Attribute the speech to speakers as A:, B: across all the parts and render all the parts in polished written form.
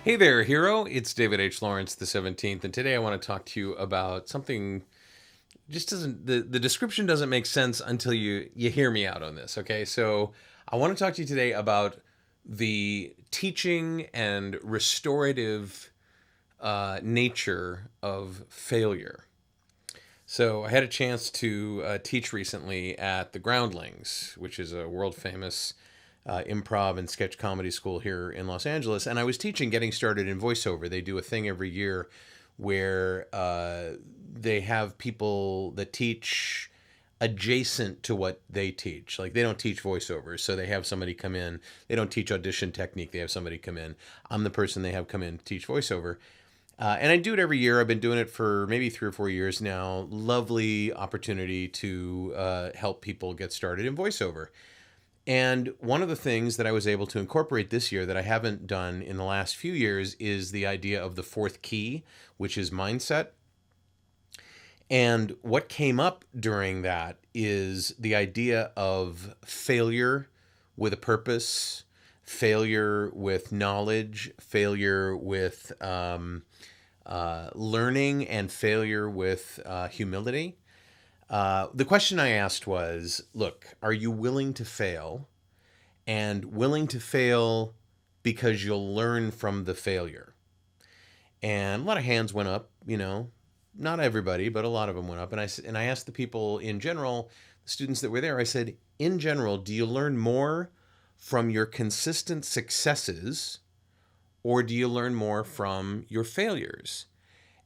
A: Hey there, hero. It's David H. Lawrence, the 17th, and today I want to talk to you about something just doesn't the description doesn't make sense until you hear me out on this, okay? So, I want to talk to you today about the teaching and restorative nature of failure. So, I had a chance to teach recently at the Groundlings, which is a world famous improv and sketch comedy school here in Los Angeles. And I was teaching getting started in voiceover. They do a thing every year where they have people that teach adjacent to what they teach. Like they don't teach voiceovers, so they have somebody come in. They don't teach audition technique. They have somebody come in. I'm the person they have come in to teach voiceover. And I do it every year. I've been doing it for maybe 3 or 4 years now. Lovely opportunity to help people get started in voiceover. And one of the things that I was able to incorporate this year that I haven't done in the last few years is the idea of the fourth key, which is mindset. And what came up during that is the idea of failure with a purpose, failure with knowledge, failure with learning, and failure with humility. The question I asked was, look, are you willing to fail, and willing to fail because you'll learn from the failure? And a lot of hands went up, not everybody, but a lot of them went up. And I asked the people in general, the students that were there, I said, in general, do you learn more from your consistent successes, or do you learn more from your failures?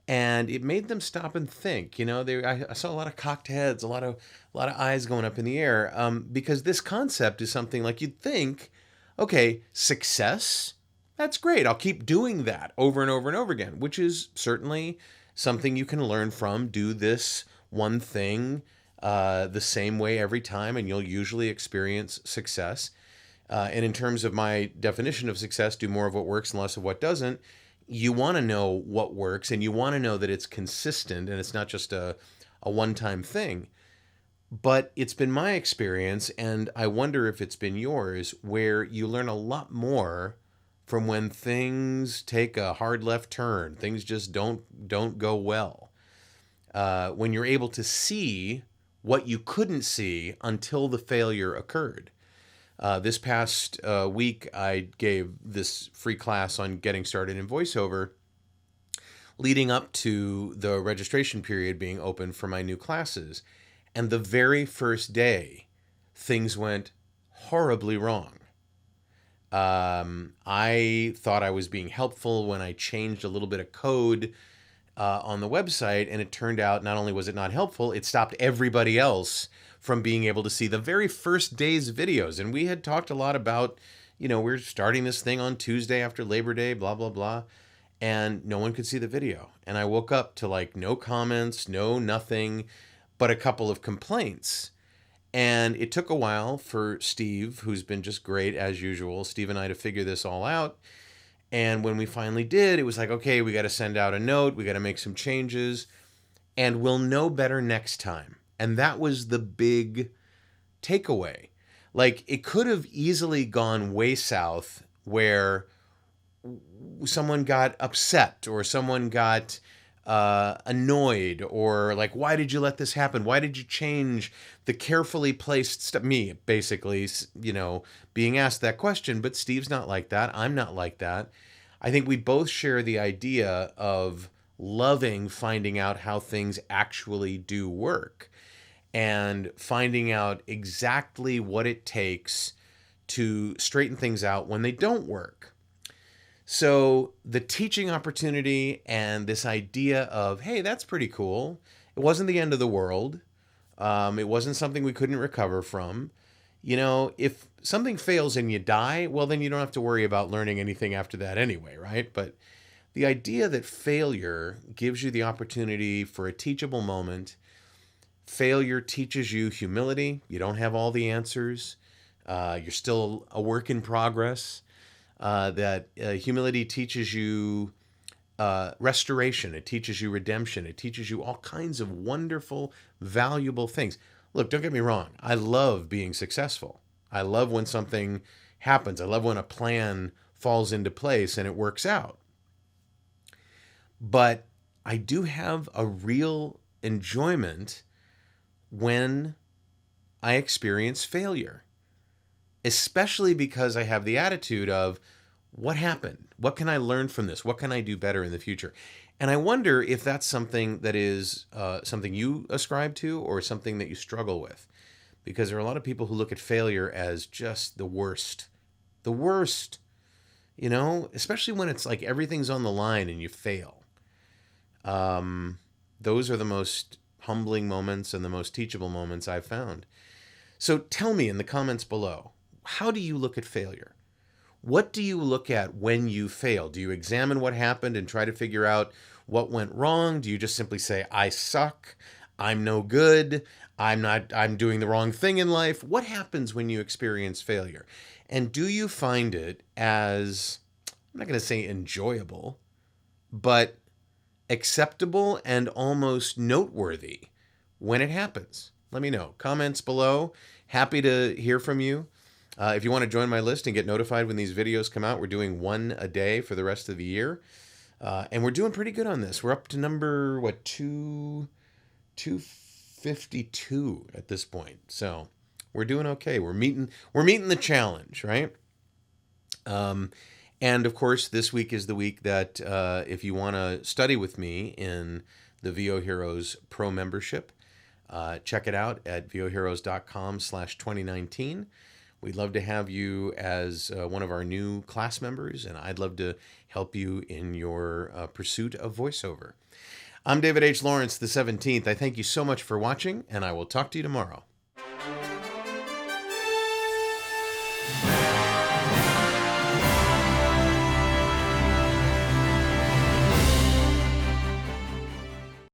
A: And it made them stop and think. I saw a lot of cocked heads, a lot of eyes going up in the air, because this concept is something like you'd think, okay, success, that's great. I'll keep doing that over and over and over again, which is certainly something you can learn from. Do this one thing the same way every time, and you'll usually experience success. And in terms of my definition of success, do more of what works and less of what doesn't. You want to know what works, and you want to know that it's consistent and it's not just a one-time thing. But it's been my experience, and I wonder if it's been yours, where you learn a lot more from when things take a hard left turn. Things just don't go well. When you're able to see what you couldn't see until the failure occurred. This past week, I gave this free class on getting started in voiceover, leading up to the registration period being open for my new classes. And the very first day, things went horribly wrong. I thought I was being helpful when I changed a little bit of code on the website, and it turned out not only was it not helpful, it stopped everybody else from being able to see the very first day's videos. And we had talked a lot about, we're starting this thing on Tuesday after Labor Day, blah, blah, blah. And no one could see the video. And I woke up to like no comments, no nothing, but a couple of complaints. And it took a while for Steve, who's been just great as usual, Steve and I, to figure this all out. And when we finally did, it was like, okay, we got to send out a note. We got to make some changes, and we'll know better next time. And that was the big takeaway. Like, it could have easily gone way south where someone got upset, or someone got annoyed, or like, why did you let this happen? Why did you change the carefully placed stuff? Me, basically, being asked that question. But Steve's not like that. I'm not like that. I think we both share the idea of loving finding out how things actually do work, and finding out exactly what it takes to straighten things out when they don't work. So the teaching opportunity and this idea of, hey, that's pretty cool. It wasn't the end of the world. It wasn't something we couldn't recover from. If something fails and you die, well, then you don't have to worry about learning anything after that anyway, right? But the idea that failure gives you the opportunity for a teachable moment. Failure teaches you humility. You don't have all the answers. You're still a work in progress. That humility teaches you restoration. It teaches you redemption. It teaches you all kinds of wonderful, valuable things. Look, don't get me wrong. I love being successful. I love when something happens. I love when a plan falls into place and it works out. But I do have a real enjoyment when I experience failure, especially because I have the attitude of what happened? What can I learn from this? What can I do better in the future? And I wonder if that's something that is something you ascribe to or something that you struggle with. Because there are a lot of people who look at failure as just the worst. The worst, especially when it's like everything's on the line and you fail. Those are the most humbling moments and the most teachable moments I've found. So tell me in the comments below, how do you look at failure? What do you look at when you fail? Do you examine what happened and try to figure out what went wrong? Do you just simply say, I suck, I'm no good, I'm doing the wrong thing in life? What happens when you experience failure? And do you find it as, I'm not going to say enjoyable, but acceptable and almost noteworthy when it happens? Let me know. Comments below. Happy to hear from you. If you want to join my list and get notified when these videos come out, we're doing one a day for the rest of the year. And we're doing pretty good on this. We're up to number, 252 at this point. So we're doing okay. We're meeting the challenge, right? And of course, this week is the week that if you want to study with me in the VO Heroes Pro membership, check it out at voheroes.com/2019. We'd love to have you as one of our new class members, and I'd love to help you in your pursuit of voiceover. I'm David H. Lawrence, the 17th. I thank you so much for watching, and I will talk to you tomorrow.